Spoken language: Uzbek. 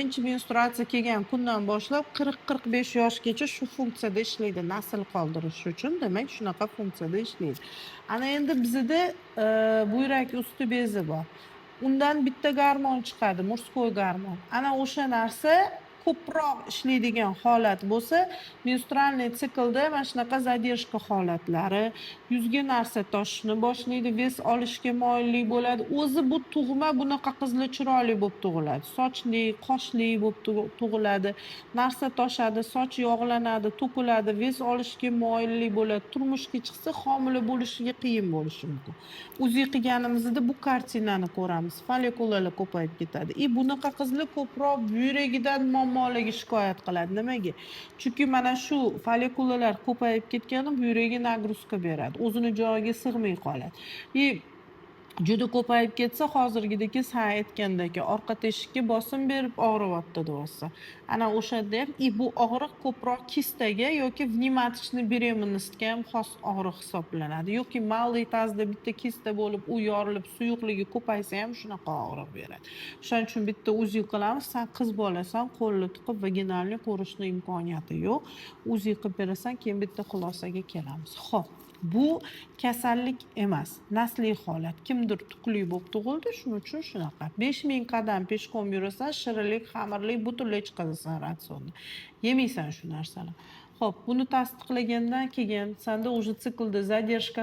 Birinchi menstruatsiya kelgan kundan boshlab 40-45 yoshgacha shu funksiyada ishlaydi. Nasl qoldirish uchun, demak, shunaqa funksiyada ishlaydi. Ana endi bizda buyrak usti bezi bor. Undan bitta gormon chiqadi, murskoy gormon. Ana o'sha narsa ko'proq ishlaydigan holat bo'lsa, menstrualniy siklda mana shunaqa zadержка holatlari, yuzga narsa toshishni boshlaydi, ves olishga moyillik bo'ladi. O'zi bu tug'ma bunaqa qizli chiroyli bo'lib tug'iladi. Sochli, qoshli bo'lib tug'iladi. Narsa toshadi, soch yog'lanadi, to'kiladi, ves olishga moyillik bo'ladi. Turmushga chiqsa homila bo'lishiga qiyin bo'lishi mumkin. UZI qilganimizda bu kartinani ko'ramiz. Follikularlar ko'payib ketadi. Bunaqa qizlar ko'proq buyragidan muammolarga shikoyat qiladi. Nimaga? Chunki mana shu follikularlar ko'payib ketgani buyragiga nagruzka beradi. O'zini joyiga sig'may qoladi. Juda ko'payib ketsa, hozirgidagi sen aytgandagi orqa teshikka bosim berib og'riyapti deyapsa. Ana o'shada ham bu og'riq ko'proq kistaga yoki vneumatичный беременностьga ham xos og'riq hisoblanadi. Yoki malый tazda bitta kista bo'lib, u yorilib, suyuqligi ko'paysa ham shunaqa og'riq beradi. Shuning uchun bitta UZI qilamiz. Sen qiz bolasan, qo'lni tiqib vaginalni ko'rishning imkoniyati yo'q. UZI qilib berasan, keyin bitta xulosaga kelamiz. Xo'p. Bu kasallik emas, nasliy holat. Kimdir tuqli bo'lib tug'ildi, shuning uchun shunaqa. 5000 qadam peshkom yurasan, shirinlik, xamirlik butunlay chiqazasan ratsiondan. Yemaysan shu narsani. Xo'p, buni tasdiqlagandan keyin senda уже siklda zadержка